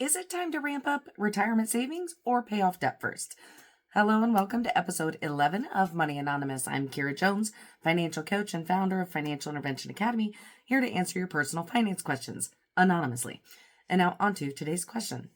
Is it time to ramp up retirement savings or pay off debt first? Hello and welcome to episode 11 of Money Anonymous. I'm Kira Jones, financial coach and founder of Financial Intervention Academy, here to answer your personal finance questions anonymously. And now on to today's question.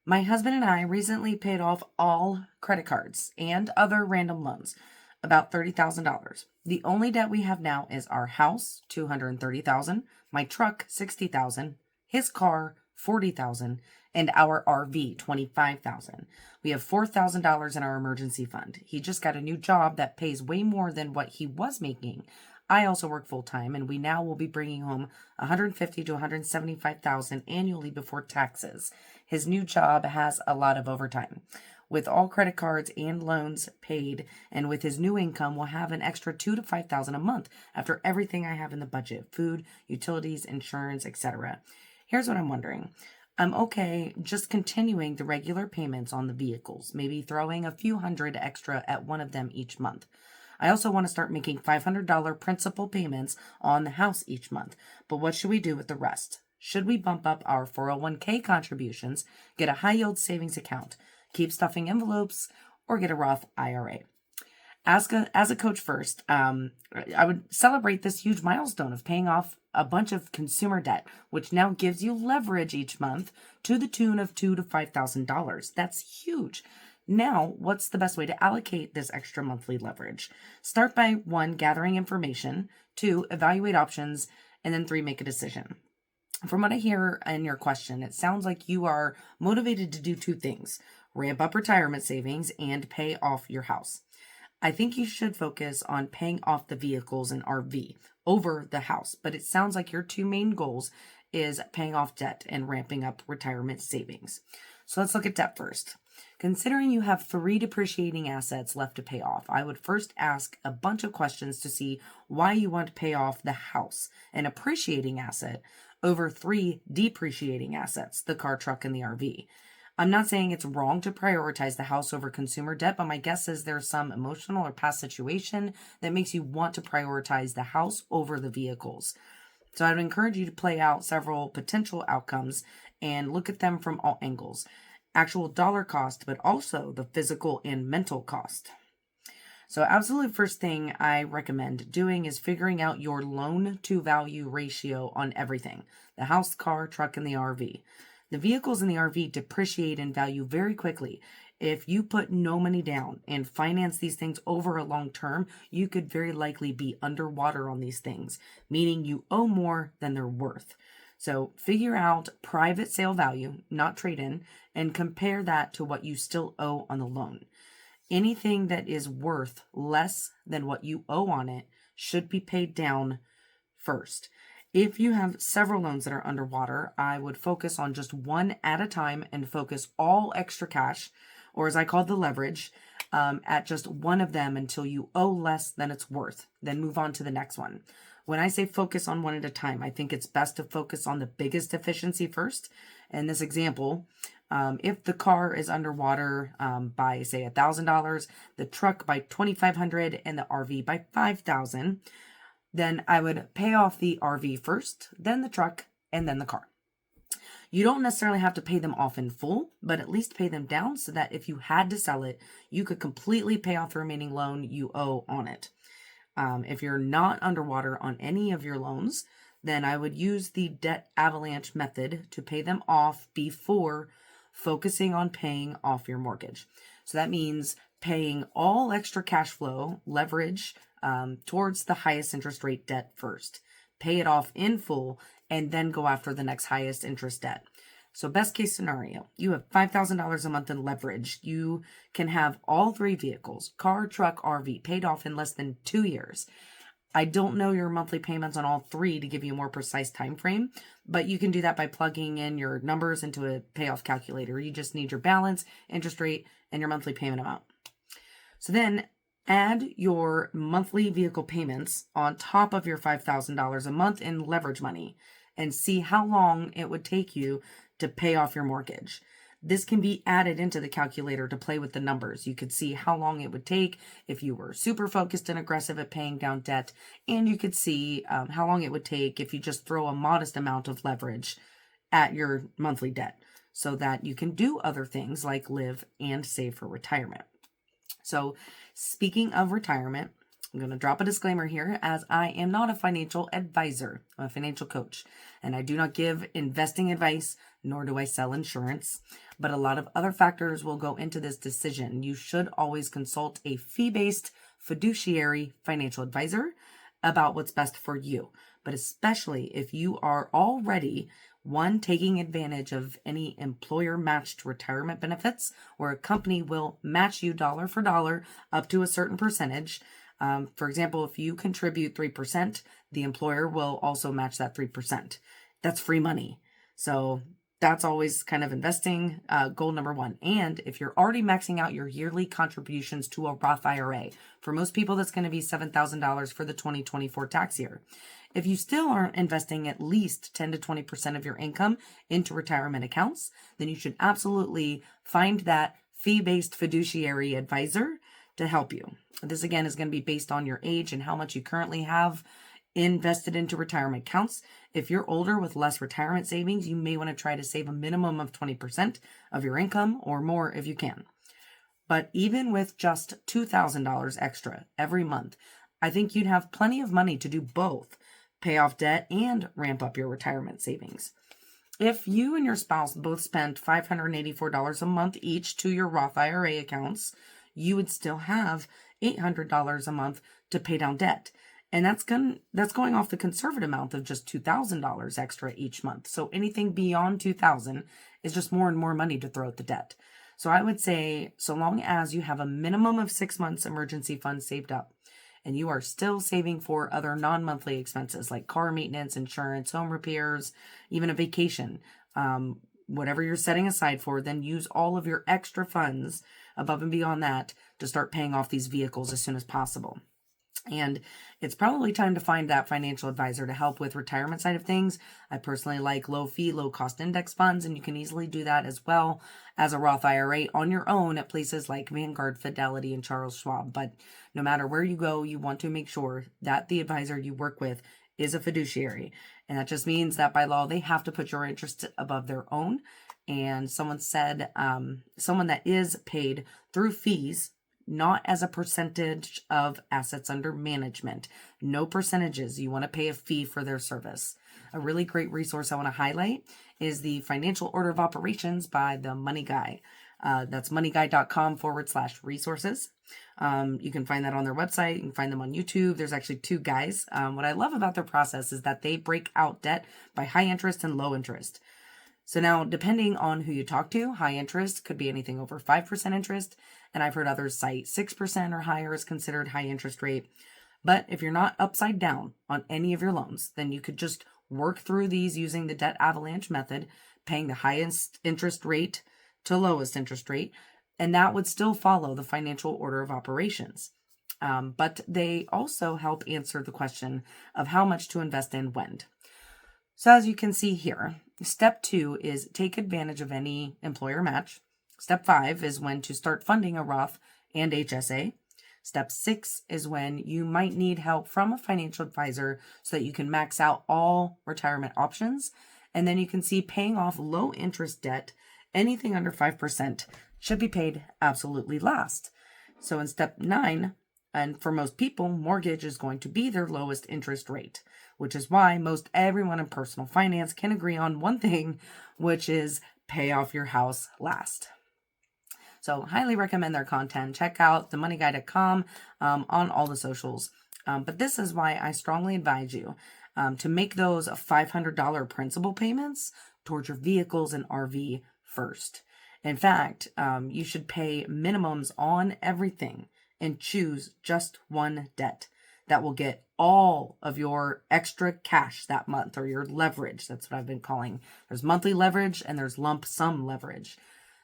My husband and I recently paid off all credit cards and other random loans, about $30,000. The only debt we have now is our house, $230,000, my truck, $60,000, his car, $40,000, and our RV, $25,000. We have $4,000 in our emergency fund. He just got a new job that pays way more than what he was making. I also work full time, and we now will be bringing home $150,000 to $175,000 annually before taxes. His new job has a lot of overtime. With all credit cards and loans paid, and with his new income, we'll have an extra $2,000 to $5,000 a month after everything I have in the budget: food, utilities, insurance, etc. Here's what I'm wondering. I'm okay just continuing the regular payments on the vehicles, maybe throwing a few hundred extra at one of them each month. I also want to start making $500 principal payments on the house each month, but what should we do with the rest? Should we bump up our 401k contributions, get a high yield savings account, keep stuffing envelopes, or get a Roth IRA? As a coach first, I would celebrate this huge milestone of paying off a bunch of consumer debt, which now gives you leverage each month to the tune of $2,000 to $5,000. That's huge. Now, what's the best way to allocate this extra monthly leverage? Start by 1, gathering information, 2, evaluate options, and then 3, make a decision. From what I hear in your question, it sounds like you are motivated to do 2 things: ramp up retirement savings and pay off your house. I think you should focus on paying off the vehicles and RV over the house, but it sounds like your 2 main goals is paying off debt and ramping up retirement savings. So let's look at debt first. Considering you have 3 depreciating assets left to pay off, I would first ask a bunch of questions to see why you want to pay off the house, an appreciating asset, over 3 depreciating assets, the car, truck, and the RV. I'm not saying it's wrong to prioritize the house over consumer debt, but my guess is there's some emotional or past situation that makes you want to prioritize the house over the vehicles. So I would encourage you to play out several potential outcomes and look at them from all angles: actual dollar cost, but also the physical and mental cost. So absolutely first thing I recommend doing is figuring out your loan to value ratio on everything: the house, car, truck, and the RV. The vehicles in the RV depreciate in value very quickly. If you put no money down and finance these things over a long term, you could very likely be underwater on these things, meaning you owe more than they're worth. So figure out private sale value, not trade-in, and compare that to what you still owe on the loan. Anything that is worth less than what you owe on it should be paid down first. If you have several loans that are underwater, I would focus on just one at a time and focus all extra cash, or as I call the leverage, at just one of them until you owe less than it's worth. Then move on to the next one. When I say focus on one at a time, I think it's best to focus on the biggest deficiency first. In this example, if the car is underwater by, say, $1,000, the truck by $2,500, and the RV by $5,000, then I would pay off the RV first, then the truck, and then the car. You don't necessarily have to pay them off in full, but at least pay them down so that if you had to sell it, you could completely pay off the remaining loan you owe on it. If you're not underwater on any of your loans, then I would use the debt avalanche method to pay them off before focusing on paying off your mortgage. So that means paying all extra cash flow, leverage, towards the highest interest rate debt first. Pay it off in full, and then go after the next highest interest debt. So best case scenario, you have $5,000 a month in leverage. You can have all 3 vehicles, car, truck, RV, paid off in less than 2 years. I don't know your monthly payments on all 3 to give you a more precise time frame, but you can do that by plugging in your numbers into a payoff calculator. You just need your balance, interest rate, and your monthly payment amount. So then add your monthly vehicle payments on top of your $5,000 a month in leverage money and see how long it would take you to pay off your mortgage. This can be added into the calculator to play with the numbers. You could see how long it would take if you were super focused and aggressive at paying down debt, and you could see how long it would take if you just throw a modest amount of leverage at your monthly debt so that you can do other things like live and save for retirement. So speaking of retirement, I'm going to drop a disclaimer here as I am not a financial advisor. I'm a financial coach, and I do not give investing advice, nor do I sell insurance. But a lot of other factors will go into this decision. You should always consult a fee-based fiduciary financial advisor about what's best for you. But especially if you are already taking advantage of any employer matched retirement benefits where a company will match you dollar for dollar up to a certain percentage. For example, if you contribute 3%, the employer will also match that 3%. That's free money. So that's always kind of investing goal number one. And if you're already maxing out your yearly contributions to a Roth IRA, for most people, that's going to be $7,000 for the 2024 tax year. If you still aren't investing at least 10 to 20% of your income into retirement accounts, then you should absolutely find that fee-based fiduciary advisor to help you. This again is going to be based on your age and how much you currently have invested into retirement accounts. If you're older with less retirement savings, you may want to try to save a minimum of 20% of your income or more if you can. But even with just $2,000 extra every month, I think you'd have plenty of money to do both, pay off debt and ramp up your retirement savings. If you and your spouse both spent $584 a month each to your Roth IRA accounts, you would still have $800 a month to pay down debt. And that's going off the conservative amount of just $2,000 extra each month. So anything beyond $2,000 is just more and more money to throw at the debt. So I would say, so long as you have a minimum of 6 months emergency funds saved up, and you are still saving for other non-monthly expenses like car maintenance, insurance, home repairs, even a vacation, whatever you're setting aside for, then use all of your extra funds above and beyond that to start paying off these vehicles as soon as possible. And it's probably time to find that financial advisor to help with retirement side of things. I personally like low fee, low cost index funds, and you can easily do that as well as a Roth IRA on your own at places like Vanguard, Fidelity, and Charles Schwab. But no matter where you go, you want to make sure that the advisor you work with is a fiduciary. And that just means that by law, they have to put your interests above their own. And someone said, someone that is paid through fees, not as a percentage of assets under management. No percentages. You want to pay a fee for their service. A really great resource I want to highlight is the Financial Order of Operations by the Money Guy. That's moneyguy.com/resources. You can find that on their website. You can find them on YouTube. There's actually 2 guys. What I love about their process is that they break out debt by high interest and low interest. So now, depending on who you talk to, high interest could be anything over 5% interest. And I've heard others cite 6% or higher is considered high interest rate. But if you're not upside down on any of your loans, then you could just work through these using the debt avalanche method, paying the highest interest rate to lowest interest rate. And that would still follow the financial order of operations. But they also help answer the question of how much to invest in when. So as you can see here, step 2 is take advantage of any employer match. Step 5 is when to start funding a Roth and HSA. Step 6 is when you might need help from a financial advisor so that you can max out all retirement options. And then you can see paying off low interest debt, anything under 5% should be paid absolutely last. So in step 9, and for most people, mortgage is going to be their lowest interest rate, which is why most everyone in personal finance can agree on one thing, which is pay off your house last. So highly recommend their content. Check out themoneyguy.com on all the socials. But this is why I strongly advise you to make those $500 principal payments towards your vehicles and RV first. In fact, you should pay minimums on everything and choose just one debt that will get all of your extra cash that month, or your leverage. That's what I've been calling. There's monthly leverage and there's lump sum leverage.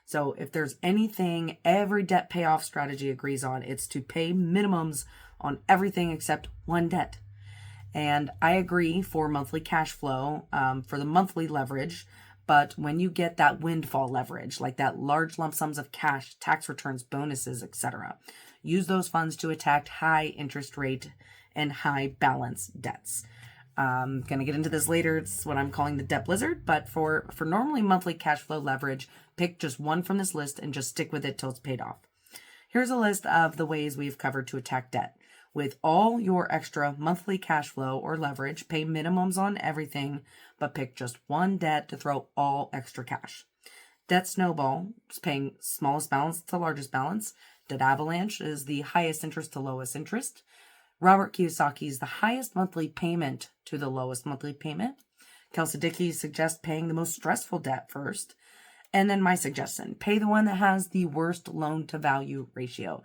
So if there's anything every debt payoff strategy agrees on, it's to pay minimums on everything except one debt. And I agree for monthly cash flow, for the monthly leverage. But when you get that windfall leverage, like that large lump sums of cash, tax returns, bonuses, etc., use those funds to attack high interest rate and high balance debts. I'm going to get into this later. It's what I'm calling the debt blizzard. But for normally monthly cash flow leverage, pick just one from this list and just stick with it till it's paid off. Here's a list of the ways we've covered to attack debt. With all your extra monthly cash flow or leverage, pay minimums on everything, but pick just one debt to throw all extra cash. Debt snowball is paying smallest balance to largest balance. Debt avalanche is the highest interest to lowest interest. Robert Kiyosaki's the highest monthly payment to the lowest monthly payment. Kelsey Dickey suggests paying the most stressful debt first. And then my suggestion, pay the one that has the worst loan to value ratio.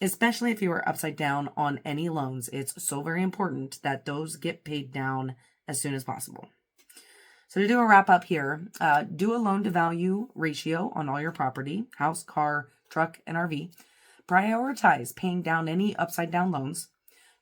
Especially if you are upside down on any loans, it's so very important that those get paid down as soon as possible. So to do a wrap up here, do a loan to value ratio on all your property, house, car, truck, and RV. Prioritize paying down any upside down loans.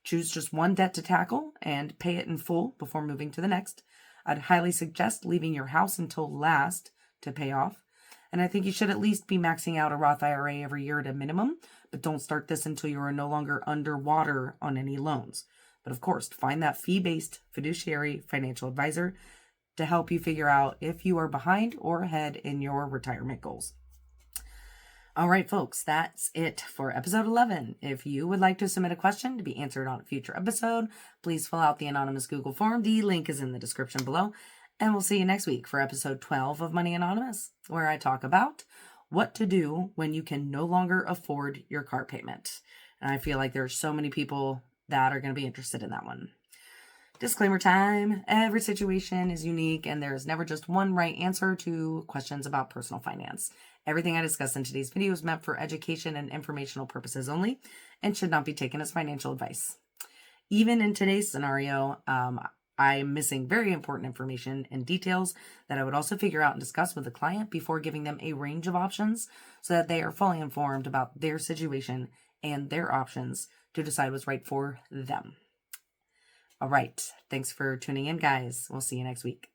Choose just one debt to tackle and pay it in full before moving to the next. I'd highly suggest leaving your house until last to pay off. And I think you should at least be maxing out a Roth IRA every year at a minimum, but don't start this until you are no longer underwater on any loans. But of course, find that fee-based fiduciary financial advisor to help you figure out if you are behind or ahead in your retirement goals. All right, folks, that's it for episode 11. If you would like to submit a question to be answered on a future episode, please fill out the anonymous Google form. The link is in the description below. And we'll see you next week for episode 12 of Money Anonymous, where I talk about what to do when you can no longer afford your car payment. And I feel like there's so many people that are going to be interested in that one. Disclaimer time. Every situation is unique and there's never just one right answer to questions about personal finance. Everything I discuss in today's video is meant for education and informational purposes only and should not be taken as financial advice. Even in today's scenario, I'm missing very important information and details that I would also figure out and discuss with the client before giving them a range of options so that they are fully informed about their situation and their options to decide what's right for them. All right. Thanks for tuning in, guys. We'll see you next week.